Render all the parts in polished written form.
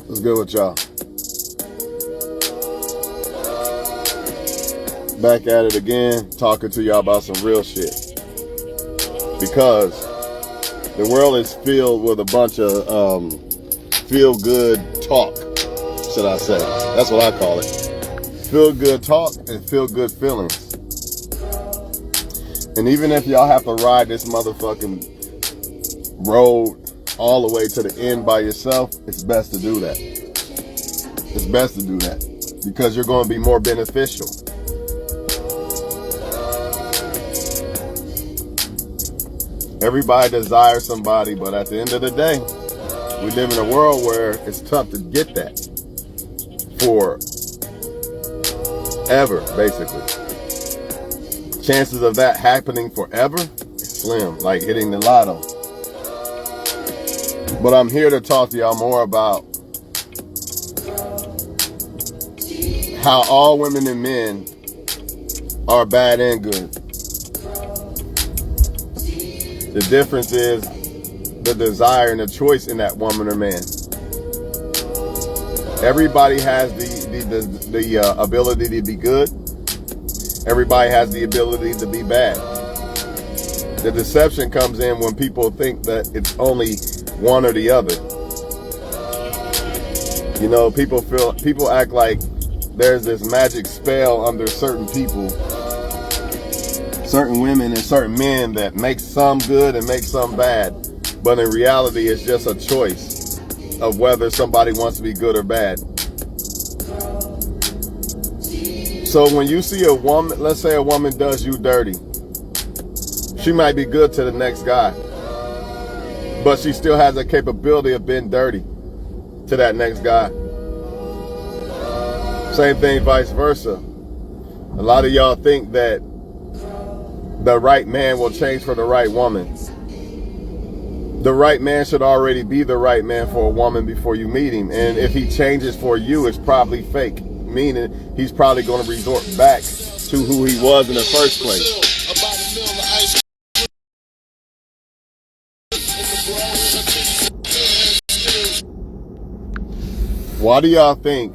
What's good with y'all? Back at it again, talking to y'all about some real shit. Because the world is filled with a bunch of feel-good talk, should I say. That's what I call it. Feel-good talk and feel-good feelings. And even if y'all have to ride this motherfucking road all the way to the end by yourself, it's best to do that. It's best to do that because you're going to be more beneficial. Everybody desires somebody, but at the end of the day, we live in a world where it's tough to get that forever, basically. Chances of that happening forever is slim, like hitting the lotto. But I'm here to talk to y'all more about how all women and men are bad and good. The difference is the desire and the choice in that woman or man. Everybody has the ability to be good. Everybody has the ability to be bad. The deception comes in when people think that it's only one or the other. You know, people act like there's this magic spell under certain people, certain women and certain men that makes some good and makes some bad. But in reality, it's just a choice of whether somebody wants to be good or bad. So when you see a woman, let's say a woman does you dirty, she might be good to the next guy, but she still has a capability of being dirty to that next guy. Same thing, vice versa. A lot of y'all think that the right man will change for the right woman. The right man should already be the right man for a woman before you meet him. And if he changes for you, it's probably fake. Meaning he's probably going to resort back to who he was in the first place. Why do y'all think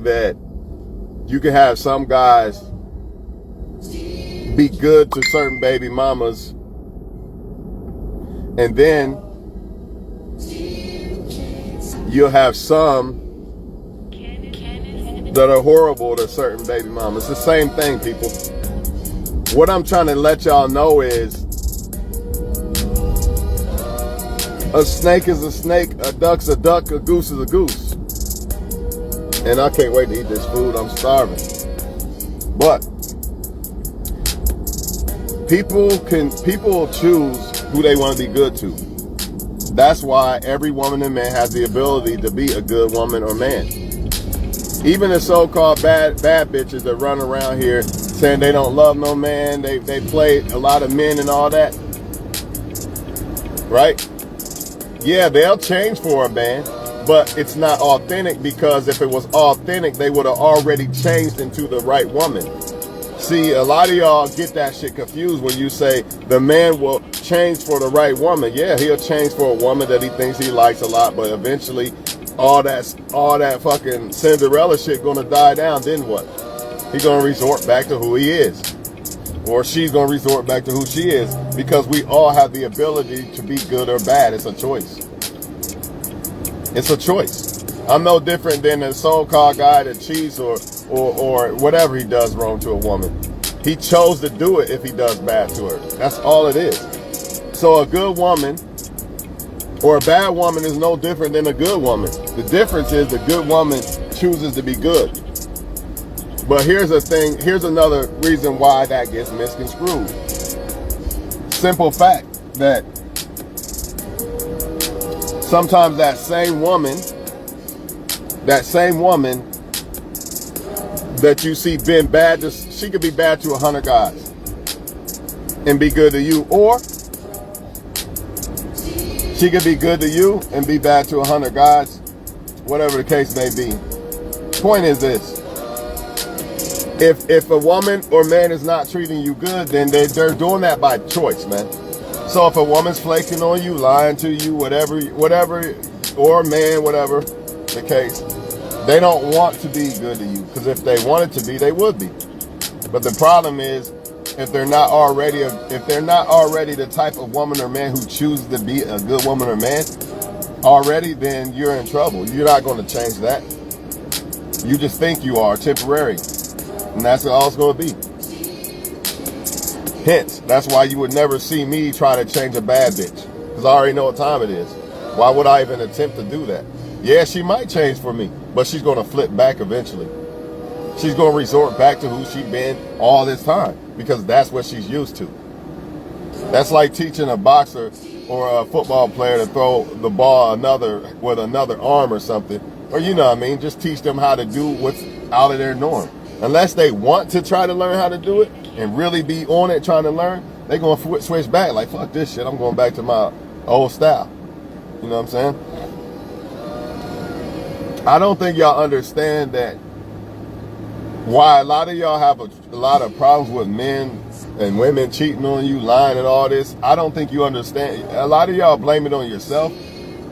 that you can have some guys be good to certain baby mamas and then you'll have some that are horrible to certain baby mamas? It's the same thing, people. What I'm trying to let y'all know is a snake is a snake, a duck's a duck, a goose is a goose. And I can't wait to eat this food. I'm starving. But people choose who they want to be good to. That's why every woman and man has the ability to be a good woman or man. Even the so-called bad bitches that run around here saying they don't love no man, they play a lot of men and all that. Right? Yeah, they'll change for a man. But it's not authentic, because if it was authentic, they would have already changed into the right woman. See, a lot of y'all get that shit confused when you say the man will change for the right woman. Yeah, he'll change for a woman that he thinks he likes a lot, but eventually all that fucking Cinderella shit gonna die down. Then what? He gonna resort back to who he is. Or she's gonna resort back to who she is, because we all have the ability to be good or bad. It's a choice. It's a choice. I'm no different than the so-called guy that cheats or whatever he does wrong to a woman. He chose to do it if he does bad to her. That's all it is. So a good woman or a bad woman is no different than a good woman. The difference is the good woman chooses to be good. But here's the thing. Here's another reason why that gets misconstrued. Simple fact that sometimes that same woman that you see being bad, she could be bad to 100 guys and be good to you. Or she could be good to you and be bad to 100 guys, whatever the case may be. Point is this. If a woman or man is not treating you good, then they're doing that by choice, man. So if a woman's flaking on you, lying to you, whatever, or a man, whatever the case, they don't want to be good to you. Because if they wanted to be, they would be. But the problem is, if they're not already the type of woman or man who chooses to be a good woman or man already, then you're in trouble. You're not going to change that. You just think you are temporary. And that's all it's going to be. Hence, that's why you would never see me try to change a bad bitch. Because I already know what time it is. Why would I even attempt to do that? Yeah, she might change for me, but she's going to flip back eventually. She's going to resort back to who she's been all this time. Because that's what she's used to. That's like teaching a boxer or a football player to throw the ball with another arm or something. Or you know what I mean, just teach them how to do what's out of their norm. Unless they want to try to learn how to do it and really be on it trying to learn, they're going to switch back like, fuck this shit, I'm going back to my old style. You know what I'm saying? I don't think y'all understand that why a lot of y'all have a lot of problems with men and women cheating on you, lying and all this. I don't think you understand. A lot of y'all blame it on yourself,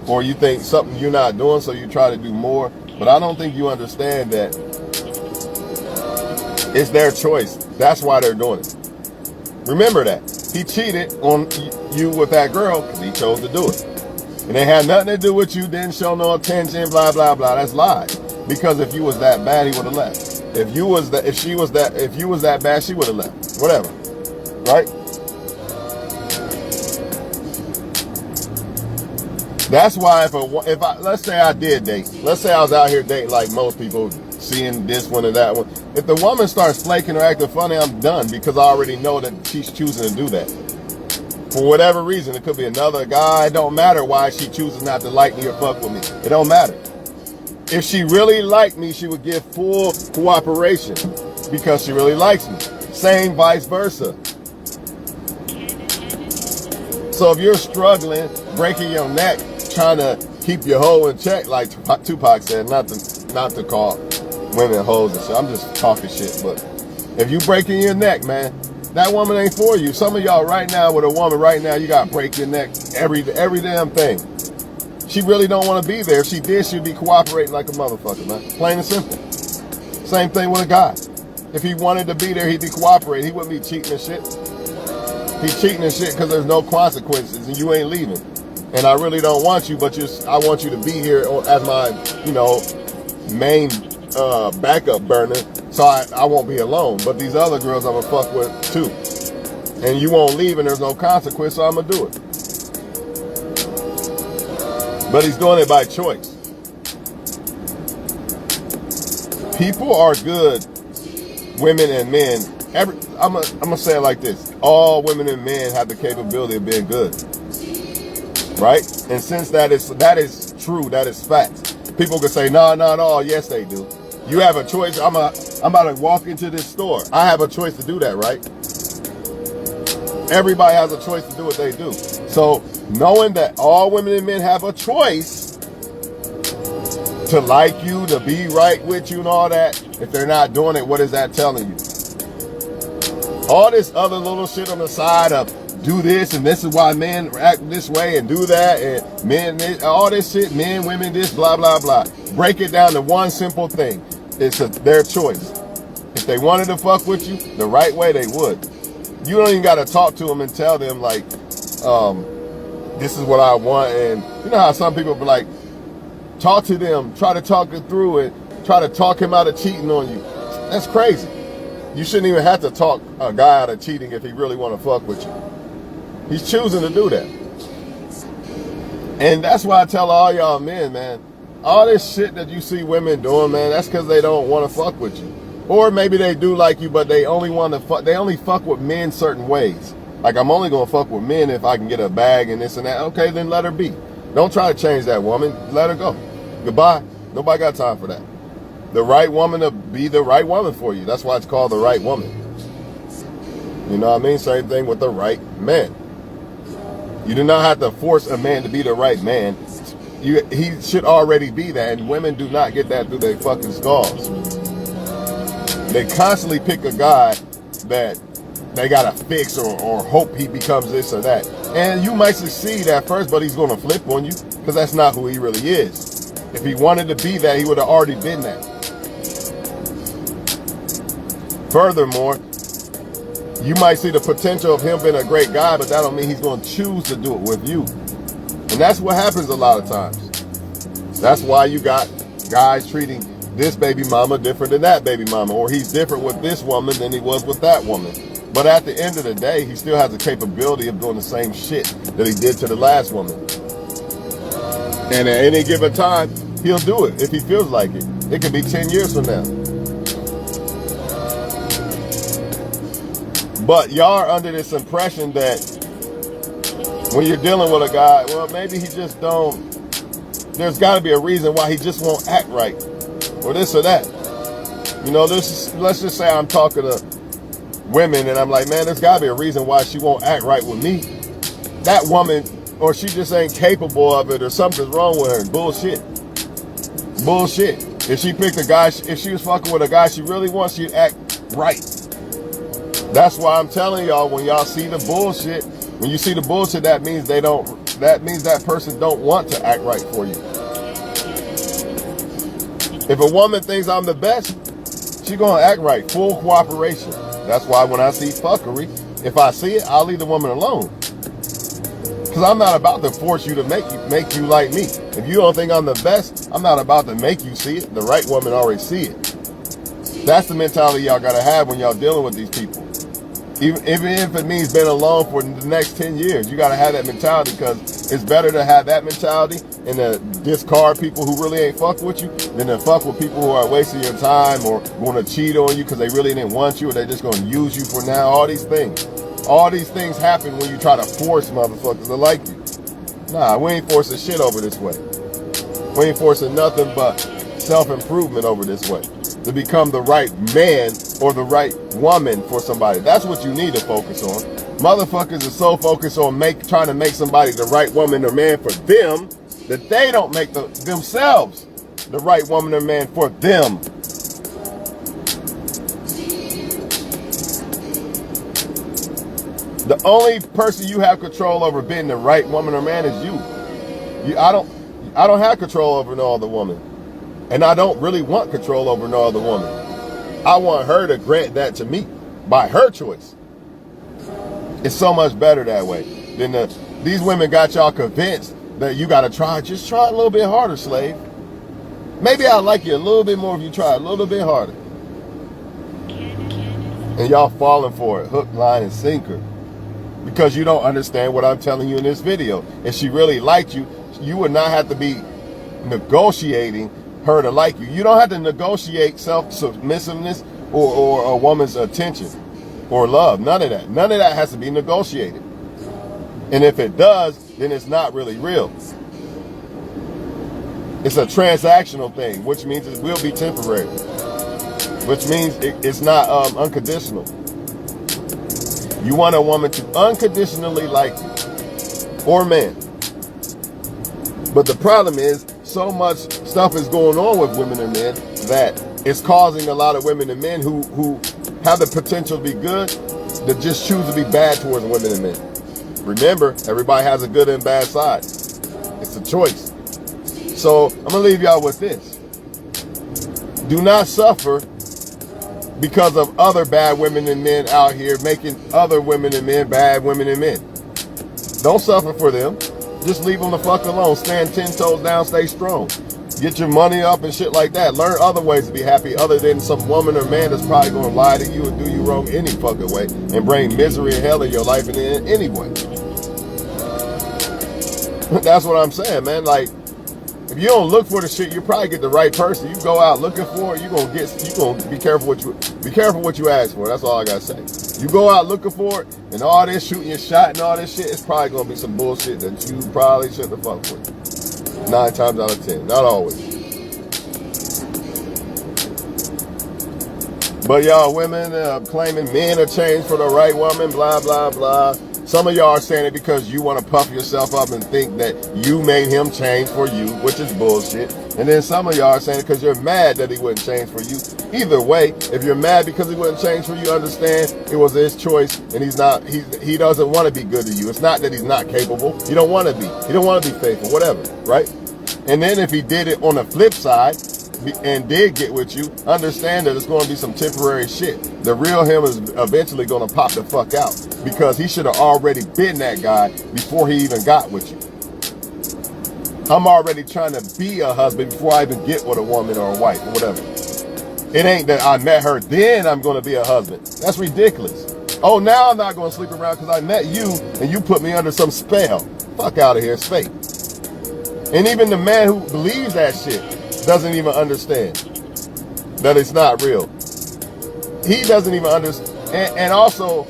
or you think something you're not doing, so you try to do more. But I don't think you understand that it's their choice. That's why they're doing it. Remember that. He cheated on you with that girl because he chose to do it. And it had nothing to do with you, didn't show no attention, blah, blah, blah. That's lies. Because if you was that bad, he would have left. If you was that bad, she would have left. Whatever. Right? That's why if I let's say I did date. Let's say I was out here dating like most people, seeing this one or that one. If the woman starts flaking or acting funny, I'm done because I already know that she's choosing to do that. For whatever reason, it could be another guy. It don't matter why she chooses not to like me or fuck with me. It don't matter. If she really liked me, she would give full cooperation because she really likes me. Same vice versa. So if you're struggling, breaking your neck, trying to keep your hoe in check, like Tupac said, not to call women hoes and shit. I'm just talking shit. But if you breaking your neck, man, that woman ain't for you. Some of y'all right now with a woman right now, you got to break your neck every damn thing. She really don't want to be there. If she did, she'd be cooperating like a motherfucker, man. Plain and simple. Same thing with a guy. If he wanted to be there, he'd be cooperating. He wouldn't be cheating and shit. He's cheating and shit because there's no consequences and you ain't leaving. And I really don't want you, but I want you to be here as my, main backup burner, so I won't be alone. But these other girls I'm gonna fuck with too. And you won't leave and there's no consequence, so I'm gonna do it. But he's doing it by choice. People are good, women and men. I'm gonna say it like this. All women and men have the capability of being good. Right? And since that is true, that is fact. People can say, no, not all. Yes, they do. You have a choice. I'm about to walk into this store. I have a choice to do that, right? Everybody has a choice to do what they do. So knowing that all women and men have a choice to like you, to be right with you and all that, if they're not doing it, what is that telling you? All this other little shit on the side of do this and this is why men act this way and do that and men, all this shit, men, women, this, blah, blah, blah. Break it down to one simple thing. It's their choice. If they wanted to fuck with you the right way, they would. You don't even got to talk to them and tell them like, this is what I want. And you know how some people be like, talk to them, try to talk it through and try to talk him out of cheating on you. That's crazy. You shouldn't even have to talk a guy out of cheating if he really want to fuck with you. He's choosing to do that. And that's why I tell all y'all men, man, all this shit that you see women doing, man, that's because they don't want to fuck with you. Or maybe they do like you, but they only want to fuck, they only fuck with men certain ways. Like, I'm only going to fuck with men if I can get a bag and this and that. Okay, then let her be. Don't try to change that woman. Let her go. Goodbye. Nobody got time for that. The right woman to be the right woman for you. That's why it's called the right woman. You know what I mean? Same thing with the right man. You do not have to force a man to be the right man. He should already be that, and women do not get that through their fucking skulls. They constantly pick a guy that they gotta fix or hope he becomes this or that. And you might succeed at first, but he's gonna flip on you because that's not who he really is. If he wanted to be that, he would have already been that. Furthermore, you might see the potential of him being a great guy, but that don't mean he's gonna choose to do it with you. And that's what happens a lot of times. That's why you got guys treating this baby mama different than that baby mama, or he's different with this woman than he was with that woman. But at the end of the day, he still has the capability of doing the same shit that he did to the last woman. And at any given time, he'll do it if he feels like it. It could be 10 years from now. But y'all are under this impression that when you're dealing with a guy, well, maybe he just don't, there's got to be a reason why he just won't act right, or this or that. You know, let's just say I'm talking to women and I'm like, man, there's got to be a reason why she won't act right with me. That woman, or she just ain't capable of it, or something's wrong with her. Bullshit. Bullshit. If she picked a guy, if she was fucking with a guy she really wants, she'd act right. That's why I'm telling y'all, when y'all see the bullshit, when you see the bullshit, that means that person don't want to act right for you. If a woman thinks I'm the best, she gonna act right, full cooperation. That's why when I see fuckery, if I see it, I'll leave the woman alone. Because I'm not about to force you to make you like me. If you don't think I'm the best, I'm not about to make you see it. The right woman already see it. That's the mentality y'all gotta have when y'all dealing with these people. Even if it means being alone for the next 10 years, you gotta have that mentality, because it's better to have that mentality and to discard people who really ain't fuck with you than to fuck with people who are wasting your time or want to cheat on you because they really didn't want you, or they're just gonna use you for now. All these things happen when you try to force motherfuckers to like you. Nah, we ain't forcing shit over this way. We ain't forcing nothing but self-improvement over this way. To become the right man or the right woman for somebody. That's what you need to focus on. Motherfuckers are so focused on trying to make somebody the right woman or man for them that they don't make themselves the right woman or man for them. The only person you have control over being the right woman or man is you. I don't have control over no other woman. And I don't really want control over no other woman. I want her to grant that to me by her choice. It's so much better that way. These women got y'all convinced that you gotta just try a little bit harder, slave. Maybe I'll like you a little bit more if you try a little bit harder. And y'all falling for it, hook, line, and sinker. Because you don't understand what I'm telling you in this video. If she really liked you, you would not have to be negotiating her to like you. You don't have to negotiate self-submissiveness or a woman's attention or love. None of that. None of that has to be negotiated. And if it does, then it's not really real. It's a transactional thing, which means it will be temporary. Which means it's not unconditional. You want a woman to unconditionally like you, or man. But the problem is, so much stuff is going on with women and men that it's causing a lot of women and men who have the potential to be good to just choose to be bad towards women and men. Remember, everybody has a good and bad side. It's a choice. So I'm gonna leave y'all with this. Do not suffer because of other bad women and men out here making other women and men bad women and men. Don't suffer for them. Just leave them the fuck alone. Stand 10 toes down, stay strong. Get your money up and shit like that. Learn other ways to be happy other than some woman or man that's probably going to lie to you and do you wrong any fucking way and bring misery and hell in your life in any way. That's what I'm saying, man. Like, if you don't look for the shit, you probably get the right person. You go out looking for it, you gonna be careful what you ask for. That's all I gotta say. You go out looking for it, and all this shooting your shot and all this shit, it's probably gonna be some bullshit that you probably shouldn't have fucked with. 9 times out of 10, not always. But y'all women claiming men are changed for the right woman, blah blah blah. Some of y'all are saying it because you want to puff yourself up and think that you made him change for you, which is bullshit. And then some of y'all are saying it because you're mad that he wouldn't change for you. Either way, if you're mad because he wouldn't change for you, understand it was his choice, and he doesn't want to be good to you. It's not that he's not capable. He don't want to be. He don't want to be faithful, whatever, right? And then if he did it on the flip side and did get with you, understand that it's going to be some temporary shit. The real him is eventually going to pop the fuck out because he should have already been that guy before he even got with you. I'm already trying to be a husband before I even get with a woman or a wife or whatever. It ain't that I met her, then I'm going to be a husband. That's ridiculous. Oh, now I'm not going to sleep around because I met you and you put me under some spell. Fuck out of here. It's fake. And even the man who believes that shit doesn't even understand that it's not real. He doesn't even understand. And also,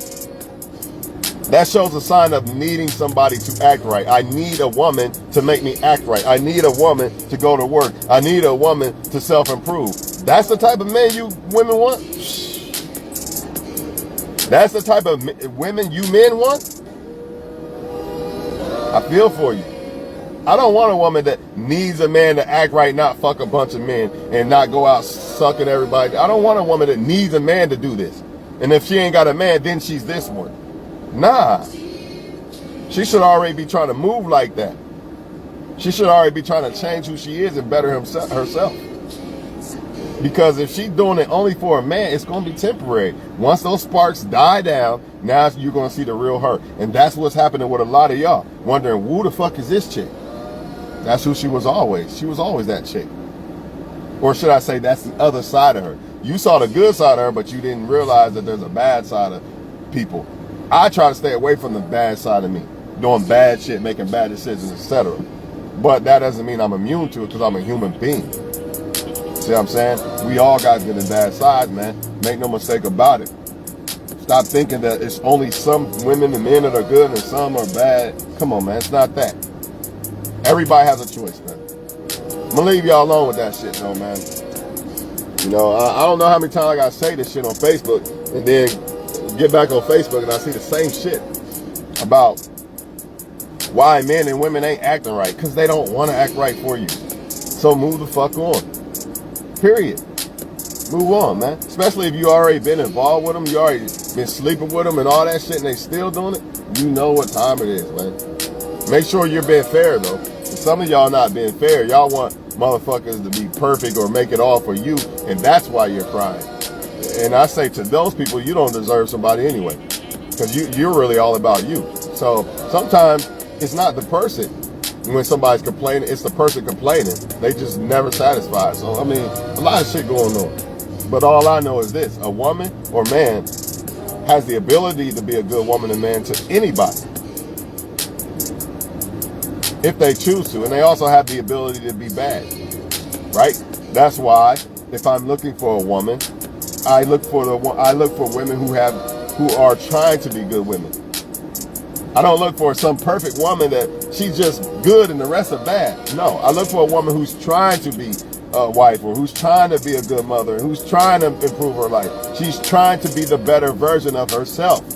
that shows a sign of needing somebody to act right. I need a woman to make me act right. I need a woman to go to work. I need a woman to self-improve. That's the type of man you women want? That's the type of women you men want? I feel for you. I don't want a woman that needs a man to act right, not fuck a bunch of men and not go out sucking everybody. I don't want a woman that needs a man to do this. And if she ain't got a man, then she's this one. Nah. She should already be trying to move like that. She should already be trying to change who she is and better herself. Because if she's doing it only for a man, it's going to be temporary. Once those sparks die down, now you're going to see the real her. And that's what's happening with a lot of y'all. Wondering, who the fuck is this chick? That's who she was always. She was always that chick. Or should I say that's the other side of her. You saw the good side of her, but you didn't realize that there's a bad side of people. I try to stay away from the bad side of me. Doing bad shit, making bad decisions, etc. But that doesn't mean I'm immune to it because I'm a human being. See what I'm saying? We all got good and bad sides, man. Make no mistake about it. Stop thinking that it's only some women and men that are good and some are bad. Come on, man. It's not that. Everybody has a choice, man. I'm going to leave y'all alone with that shit, though, man. You know, I don't know how many times I got to say this shit on Facebook and then get back on Facebook and I see the same shit about why men and women ain't acting right. Because they don't want to act right for you. So move the fuck on. Period. Move on, man. Especially if you already been involved with them, you already been sleeping with them and all that shit and they still doing it, you know what time it is, man. Make sure you're being fair, though. Some of y'all not being fair. Y'all want motherfuckers to be perfect or make it all for you, and that's why you're crying. And I say to those people, you don't deserve somebody anyway, because you're really all about you. So sometimes it's not the person. When somebody's complaining, it's the person complaining. They just never satisfied. So, I mean, a lot of shit going on. But all I know is this. A woman or man has the ability to be a good woman and man to anybody. If they choose to. And they also have the ability to be bad. Right? That's why, if I'm looking for a woman, I look for women who are trying to be good women. I don't look for some perfect woman that she's just good and the rest are bad. No, I look for a woman who's trying to be a wife or who's trying to be a good mother, who's trying to improve her life. She's trying to be the better version of herself.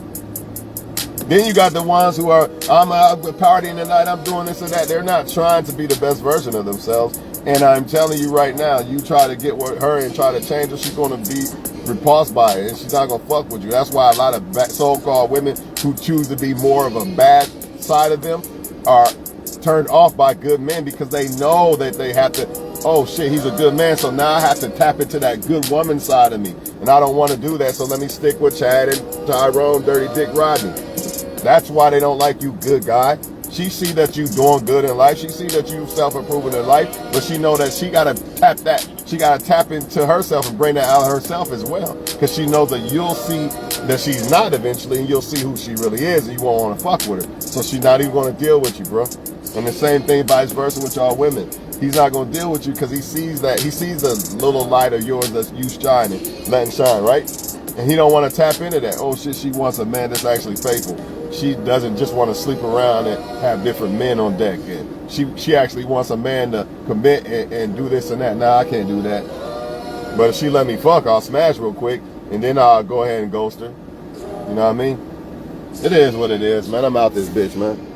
Then you got the ones who are, I'm out partying tonight, I'm doing this and that. They're not trying to be the best version of themselves. And I'm telling you right now, you try to get with her and try to change her, she's going to be repulsed by it, and she's not gonna fuck with you. That's why a lot of so-called women who choose to be more of a bad side of them are turned off by good men because they know that they have to, oh shit, he's a good man, so now I have to tap into that good woman side of me, and I don't want to do that, so let me stick with Chad and Tyrone, Dirty Dick Rodney. That's why they don't like you, good guy. She see that you doing good in life. She see that you self-improving in life, but she know that she gotta tap that. She gotta tap into herself and bring that out of herself as well, because she knows that you'll see that she's not eventually, and you'll see who she really is, and you won't want to fuck with her. So she's not even going to deal with you, bro. And the same thing, vice versa, with y'all women. He's not going to deal with you because he sees the little light of yours that's you shining, letting shine, right? And he don't want to tap into that. Oh shit, she wants a man that's actually faithful. She doesn't just want to sleep around and have different men on deck. And she actually wants a man to commit and do this and that. Nah, I can't do that. But if she let me fuck, I'll smash real quick, and then I'll go ahead and ghost her. You know what I mean? It is what it is, man. I'm out this bitch, man.